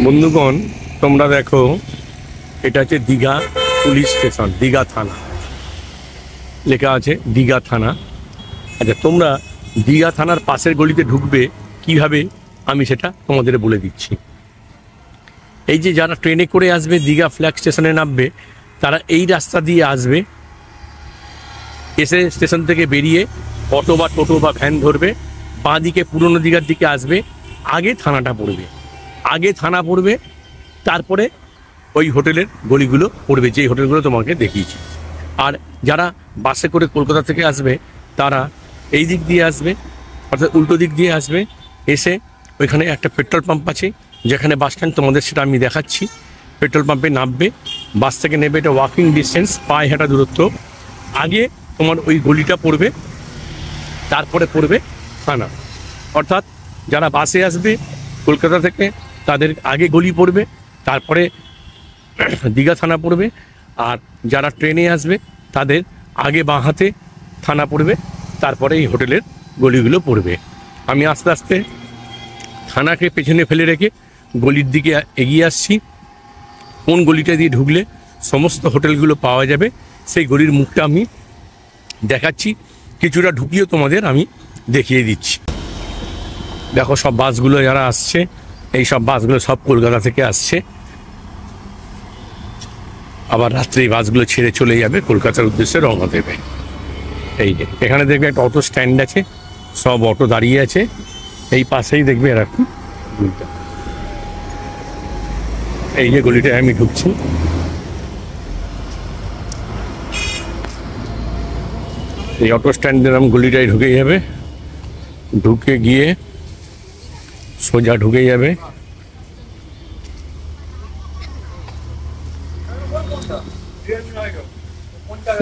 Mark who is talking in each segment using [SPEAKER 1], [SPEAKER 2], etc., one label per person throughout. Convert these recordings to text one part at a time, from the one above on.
[SPEAKER 1] বন্ধুগণ, তোমরা দেখো, এটা হচ্ছে দীঘা পুলিশ স্টেশন, দীঘা থানা লেখা আছে, দীঘা থানা। আচ্ছা, তোমরা দীঘা থানার পাশের গলিতে ঢুকবে কিভাবে আমি সেটা তোমাদের বলে দিচ্ছি। এই যে যারা ট্রেনে করে আসবে, দীঘা ফ্ল্যাগ স্টেশনে নামবে, তারা এই রাস্তা দিয়ে আসবে, এসে স্টেশন থেকে বেরিয়ে অটো বা টোটো বা ভ্যান ধরবে, বাঁ দিকে পুরনো দীঘার দিকে আসবে, আগে থানাটা পড়বে, আগে থানা পড়বে, তারপরে ওই হোটেলের গলিগুলো পড়বে, যেই হোটেলগুলো তোমাকে দেখিয়েছি। আর যারা বাসে করে কলকাতা থেকে আসবে, তারা এই দিক দিয়ে আসবে, অর্থাৎ উল্টো দিক দিয়ে আসবে, এসে ওইখানে একটা পেট্রোল পাম্প আছে, যেখানে বাস স্ট্যান্ড, তোমাদের সেটা আমি দেখাচ্ছি। পেট্রোল পাম্পে নামবে, বাস থেকে নেবে, এটা ওয়াকিং ডিস্টেন্স, পায়ে হাঁটা দূরত্ব। আগে তোমার ওই গলিটা পড়বে, তারপরে পড়বে থানা। অর্থাৎ যারা বাসে আসবে কলকাতা থেকে, তাদের আগে গলি পড়বে, তারপরে দীঘা থানা পড়বে। আর যারা ট্রেনে আসবে তাদের আগে বাঁ হাতে থানা পড়বে, তারপরে এই হোটেলের গলিগুলো পড়বে। আমি আস্তে আস্তে থানাকে পেছনে ফেলে রেখে গলির দিকে এগিয়ে আসছি। কোন গলিটা দিয়ে ঢুকলে সমস্ত হোটেলগুলো পাওয়া যাবে সেই গলির মুখটা আমি দেখাচ্ছি, কিছুটা ঢুকিয়েও তোমাদের আমি দেখিয়ে দিচ্ছি। দেখো, সব বাসগুলো যারা আসছে, এই সব বাসগুলো সব কলকাতা থেকে আসছে, আবার রাত্রে এই বাসগুলো ছেড়ে চলে যাবে, কলকাতার উদ্দেশ্যে রওনা দেবে। এই যে এখানে দেখবে একটা অটো স্ট্যান্ড আছে, সব অটো দাঁড়িয়ে আছে, এই পাশেই দেখবে এরকম গলিটা। এই যে গলিটায় আমি ঢুকছি, এই অটো স্ট্যান্ডের আমি গলিটায় ঢুকে যাবে, ঢুকে গিয়ে সোজা ঢুকে যাবে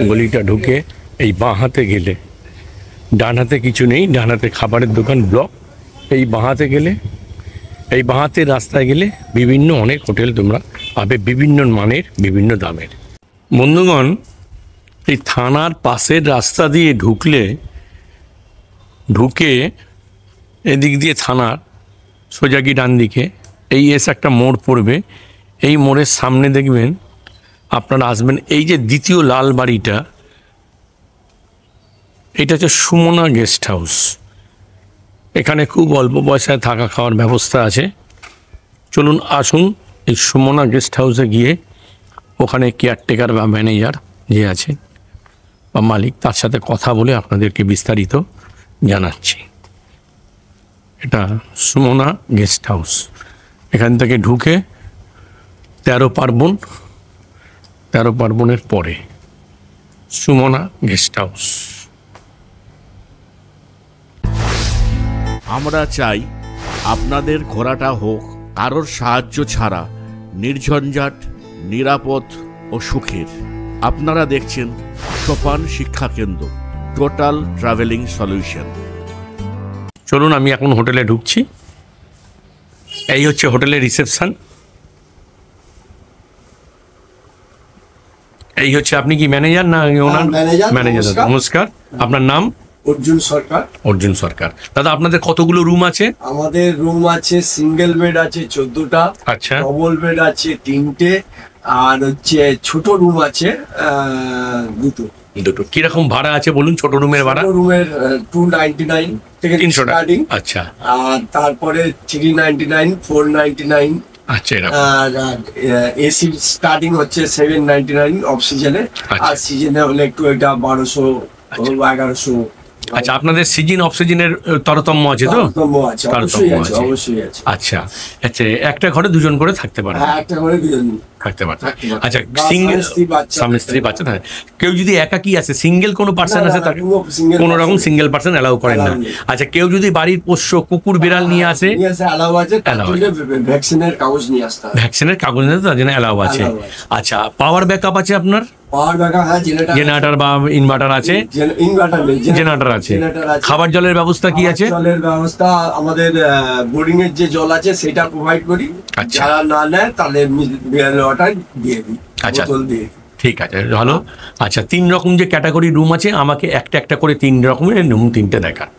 [SPEAKER 1] গলিটা। ঢুকে এই বাঁ হাতে গেলে, ডান হাতে কিছু নেই, ডান হাতে খাবারের দোকান ব্লক। এই বাঁ হাতে গেলে, এই বাঁ হাতের রাস্তায় গেলে বিভিন্ন অনেক হোটেল তোমরা পাবে, বিভিন্ন মানের, বিভিন্ন দামের। বন্ধুগণ, এই থানার পাশের রাস্তা দিয়ে ঢুকে এদিক দিয়ে থানার সোজা গিয়ে ডান দিকে এই এসে একটা মোড় পড়বে। এই মোড়ের সামনে দেখবেন, আপনারা আসবেন, এই যে দ্বিতীয় লাল বাড়িটা, এটা হচ্ছে সুমনা গেস্ট হাউস। এখানে খুব অল্প পয়সায় থাকা খাওয়ার ব্যবস্থা আছে। চলুন আসুন এই সুমনা গেস্ট হাউসে গিয়ে ওখানে কেয়ারটেকার বা ম্যানেজার যে আছে বা মালিক, তার সাথে কথা বলে আপনাদেরকে বিস্তারিত জানাচ্ছি। এটা সুমনা গেস্ট হাউস। এখান থেকে ঢুকে 13 পার্বণের পরে সুমনা গেস্ট হাউস।
[SPEAKER 2] আমরা চাই আপনাদের ঘোরাটা হোক কারোর সাহায্য ছাড়া নির্ঝঞ্ঝাট, নিরাপদ ও সুখের। আপনারা দেখছেন সোপান শিক্ষা কেন্দ্র, টোটাল ট্রাভেলিং সলিউশন।
[SPEAKER 1] চলুন, আমি এখন হোটেলে ঢুকছি। এই হচ্ছে হোটেলের রিসেপশন। এই হচ্ছে, আপনি কি ম্যানেজার না ওনার? ম্যানেজার। নমস্কার, আপনার নাম?
[SPEAKER 3] অর্জুন সরকার।
[SPEAKER 1] অর্জুন সরকার। দাদা, আপনাদের কতগুলো রুম আছে?
[SPEAKER 3] আমাদের রুম আছে, সিঙ্গেল বেড আছে 14টা,
[SPEAKER 1] আচ্ছা,
[SPEAKER 3] ডবল বেড আছে 3টে, আর হচ্ছে ছোট রুম আছে দুটো।
[SPEAKER 1] কিরকম ভাড়া আছে বলুন? ছোট রুমের ভাড়া?
[SPEAKER 3] রুমের 299 থেকে
[SPEAKER 1] 300 টাকা।
[SPEAKER 3] স্টার্টিং।
[SPEAKER 1] আচ্ছা।
[SPEAKER 3] আর তারপরে 399, 499।
[SPEAKER 1] আচ্ছা।
[SPEAKER 3] আর এসি স্টার্টিং হচ্ছে 799 অফ সিজনে। আর সিজনে হলে একটু এটা 1200, 1100।
[SPEAKER 1] আচ্ছা, আপনাদের সিজন অফ সিজনের তারতম্য আছে তো?
[SPEAKER 3] অবশ্যই আছে।
[SPEAKER 1] আচ্ছা আচ্ছা, একটা ঘরে দুজন করে থাকতে পারে?
[SPEAKER 3] হ্যাঁ, একটা ঘরে দুজন
[SPEAKER 1] থাকতে পারে। আচ্ছা, সিঙ্গেল স্বামী স্ত্রী বাচ্চা থাকে। কেউ যদি একাকী আছে, সিঙ্গেল কোনো পার্সন আছে, তাকে কোনো রকম সিঙ্গেল পার্সন অ্যালাউ করেন না? আচ্ছা, কেউ যদি বাড়ির পোষ্য কুকুর বিড়াল নিয়ে আসে?
[SPEAKER 3] ভ্যাকসিনের কাগজ নিয়ে আসতে হবে।
[SPEAKER 1] ভ্যাকসিনের কাগজ নিয়ে তার জন্য অ্যালাউ আছে। আচ্ছা, পাওয়ার ব্যাকআপ আছে আপনার?
[SPEAKER 3] পাওয়ার ব্যাকআপ, হ্যাঁ,
[SPEAKER 1] জেনারেটর বা ইনভার্টার আছে? জেনারেটর আছে। খাবার জলের ব্যবস্থা কি আছে?
[SPEAKER 3] জলের ব্যবস্থা আমাদের বোরিং এর যে জল আছে সেটা প্রোভাইড করি। যারা না নেয় তাহলে মিনারেল ওয়াটার দিয়ে দিই, বোতল দিয়ে।
[SPEAKER 1] ঠিক আছে, ভালো। আচ্ছা, 3 রকম যে ক্যাটাগরি রুম আছে, আমাকে একটা একটা করে 3 রকমের রুম 3টে দেখান।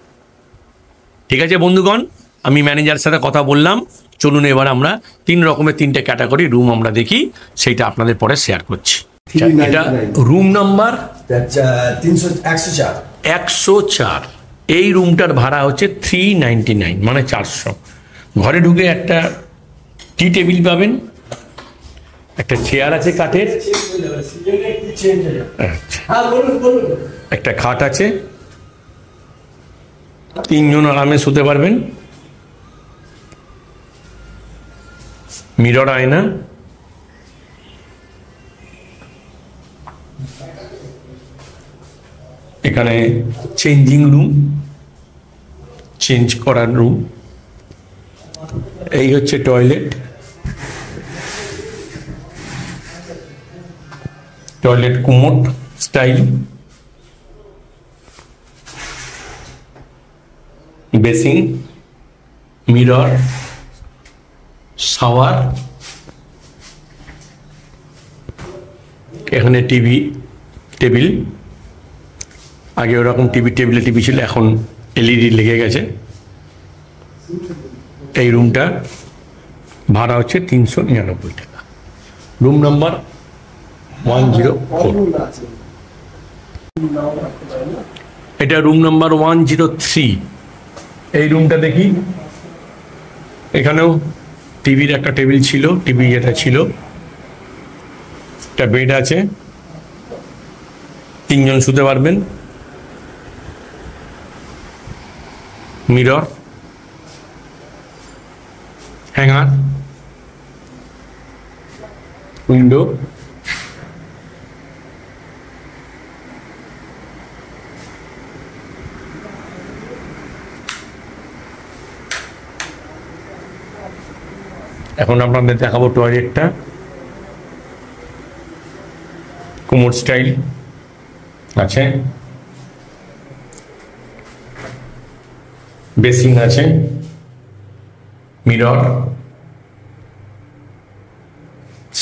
[SPEAKER 1] ঠিক আছে বন্ধুগণ, আমি ম্যানেজারের সাথে কথা বললাম, চলুন এবার আমরা 3 রকমের 3টে ক্যাটাগরি রুম আমরা দেখি, সেইটা আপনাদের পরে শেয়ার করছি। এটা রুম নাম্বার 104। এই রুমটার ভাড়া হচ্ছে 399, মানে 400। ঘরে ঢুকে একটা টি টেবিল পাবেন, একটা চেয়ার আছে কাঠের, একটা খাট আছে, 3 জন আরামে শুতে পারবেন, মিরর আয়না, এখানে চেঞ্জিং রুম, চেঞ্জ করার রুম, এই হচ্ছে toilet, toilet commode style, basin, mirror, shower, এখানে টিভি টেবিল, আগে ওরকম টেবিলে টিভি ছিল, এখন এলইডি লেগে গেছে। এই রুমটা ভাড়া হচ্ছে 399 টাকা। Room number 104। এটা রুম নাম্বার 103। এই রুমটা দেখি, এখানেও টিভির একটা টেবিল ছিল, টিভি যেটা ছিল, একটা বেড আছে, 3 জন শুতে পারবেন, মিরর, হ্যাঙ্গার, উইন্ডো, এখন আপনাদের দেখাবো টয়লেটটা, কুমোর স্টাইল আছে, বেসিন আছে, মিরর,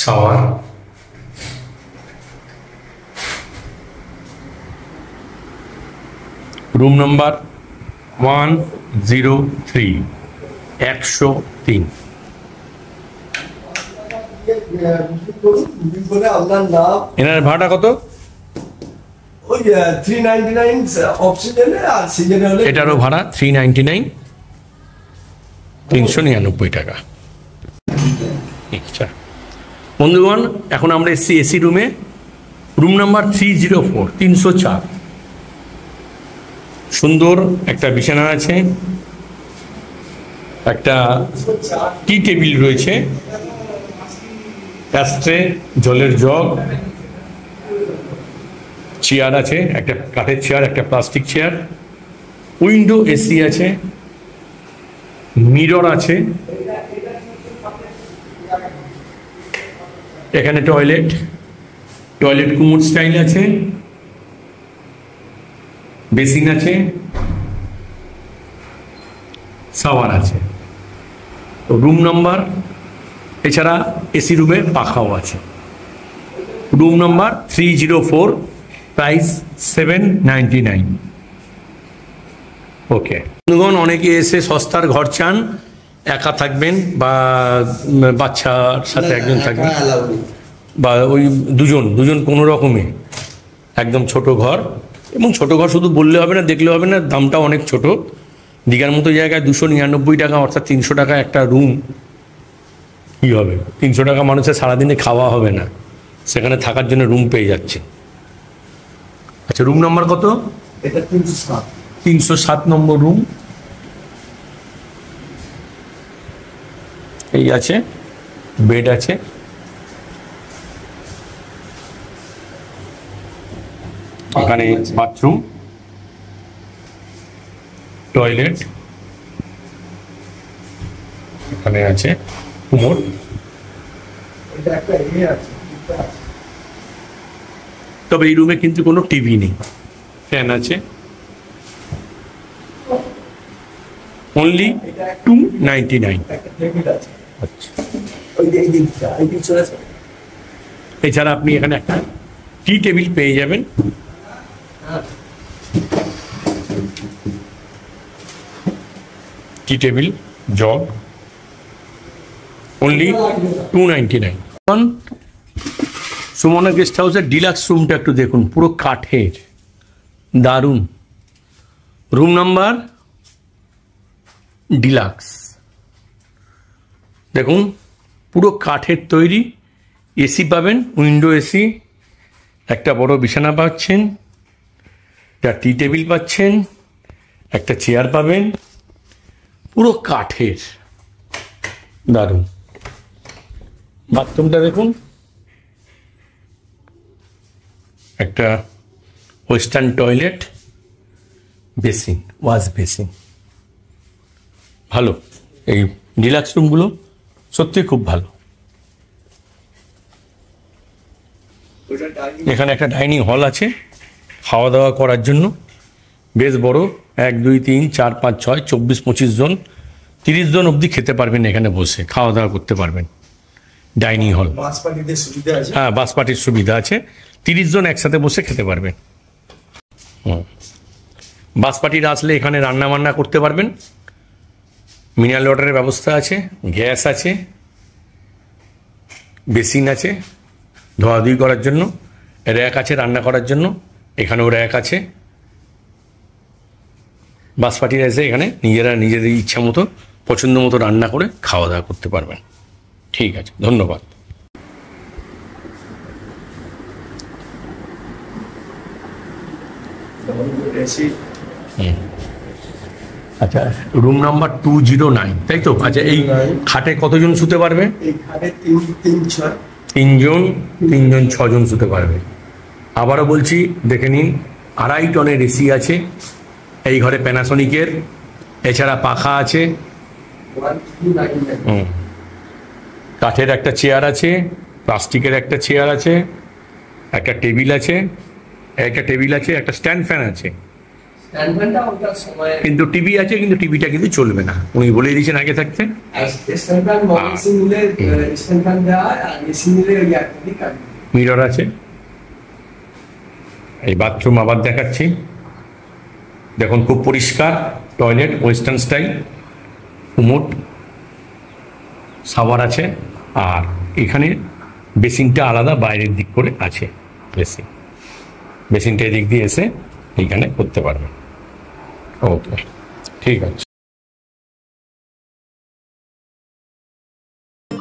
[SPEAKER 1] শাওয়ার, রুম নাম্বার 103, 103। এনার ভাড়া কত?
[SPEAKER 3] ওই 399 অক্সিজেনে, আর সিজনে হলে
[SPEAKER 1] এটারও ভাড়া 399, 399 টাকা। আচ্ছা বন্ধুগণ, এখন আমরা এসছি এসি রুমে, রুম নাম্বার 304, 304। সুন্দর একটা বিছানা আছে, একটা টি টেবিল রয়েছে, অ্যাস্ট্রে, জলের জগ, চেয়ার আছে, একটা কাঠের চেয়ার, একটা প্লাস্টিক চেয়ার, উইন্ডো এসি আছে, মিরর আছে, এখানে টয়লেট, টয়লেট কুমোর স্টাইল আছে, বেসিন আছে, শাওয়ার আছে। রুম নাম্বার, এছাড়া এসি রুমে পাখাও আছে। Room number 304, price 799। ওকে বন্ধুগণ, অনেকে এসে সস্তার ঘর চান, একা থাকবেন বা বাচ্চার সাথে একজন থাকবেন, বা ওই দুজন কোনো রকমে, একদম ছোট ঘর। এবং ছোট ঘর শুধু বললে হবে না, দেখলে হবে না, দামটা অনেক ছোট। দীঘার মতো জায়গায় 299 টাকা, অর্থাৎ 300 টাকা একটা রুম। কী হবে 300 টাকা, মানুষের সারাদিনে খাওয়া হবে না, সেখানে থাকার জন্য রুম পেয়ে যাচ্ছে। আচ্ছা, রুম নাম্বার কত?
[SPEAKER 3] এটা 307।
[SPEAKER 1] 307 নম্বর রুম। এই আছে, বেড আছে, এখানে বাথরুম, টয়লেট, এখানে আছে কুমোর। তবে এই রুমে কিন্তু কোনো টিভি নেই, ফ্যান আছে। অনলি 299। এছাড়া আপনি এখানে একটা টি টেবিল পেয়ে যাবেন। Tea table jug only 299। Sumana guest হাউসের ডিলাক্স রুমটা একটু দেখুন, পুরো কাঠের, দারুণ। রুম নাম্বার ডিলাক্স, দেখুন পুরো কাঠের তৈরি। এসি পাবেন, উইন্ডো এসি, একটা বড় বিছানা পাচ্ছেন, একটা টি টেবিল পাচ্ছেন, একটা চেয়ার পাবেন, পুরো কাঠের, দারুণ। বাথরুমটা দেখুন, একটা western toilet, basin, wash basin, ভালো। এই ডিলাক্স রুমগুলো সত্যি খুব ভালো। এখানে একটা ডাইনিং হল আছে খাওয়া দাওয়া করার জন্য, বেশ বড়, 1 2 3 4 5 6 24 25 জন, 30 জন অবধি খেতে পারবেন, এখানে বসে খাওয়া দাওয়া করতে পারবেন। ডাইনিং হল, হ্যাঁ বাস পার্টির সুবিধা আছে, 30 জন একসাথে বসে খেতে পারবেন। বাস পার্টির আসলে এখানে রান্না বান্না করতে পারবেন, মিনারেল ওয়াটারের ব্যবস্থা আছে, গ্যাস আছে, বেসিন আছে ধোয়াধুয়ি করার জন্য, র্যাক আছে রান্না করার জন্য, এখানেও র্যাক আছে। বাস পার্টিরা এসে এখানে নিজেরা নিজেদের ইচ্ছা মতো পছন্দ মতো রান্না করে খাওয়া দাওয়া করতে পারবেন। ঠিক আছে, ধন্যবাদ। আচ্ছা, রুম নাম্বার 209, তাই তো? আচ্ছা, এই খাটে কতজন শুতে পারবে? তিনজন 6জন শুতে পারবে। আবারও বলছি, দেখে নিন, 2.5 টনের এসি আছে এই ঘরে প্যানাসোনিকের, এছাড়া পাখা আছে, কাঠের একটা চেয়ার আছে, প্লাস্টিকের একটা চেয়ার আছে, একটা টেবিল আছে, একটা স্ট্যান্ড ফ্যান আছে, কিন্তু টিভি আছে, কিন্তু টিভিটা কিন্তু চলবে না, উনি বলে দিয়েছেন আগে থাকতে। মিরর আছে। এই বাথরুম আবার দেখাচ্ছি, দেখুন খুব পরিষ্কার, টয়লেট ওয়েস্টার্ন স্টাইল, কুমোট, শাওয়ার আছে, আর এখানে বেসিনটা আলাদা বাইরের দিক করে আছে। বেসিনটা এদিক দিয়ে এসে এইখানে করতে পারবে। ওকে, ঠিক আছে।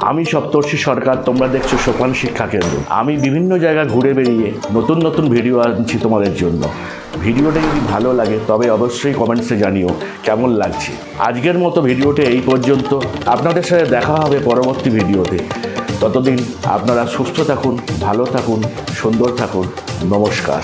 [SPEAKER 2] আমি সপ্তর্ষি সরকার, তোমরা দেখছো সোপান শিক্ষা কেন্দ্র। আমি বিভিন্ন জায়গা ঘুরে বেরিয়ে নতুন নতুন ভিডিও আনছি তোমাদের জন্য। ভিডিওটা যদি ভালো লাগে তবে অবশ্যই কমেন্টসে জানিও কেমন লাগছে। আজকের মতো ভিডিওটা এই পর্যন্ত, আপনাদের সাথে দেখা হবে পরবর্তী ভিডিওতে। ততদিন আপনারা সুস্থ থাকুন, ভালো থাকুন, সুন্দর থাকুন। নমস্কার।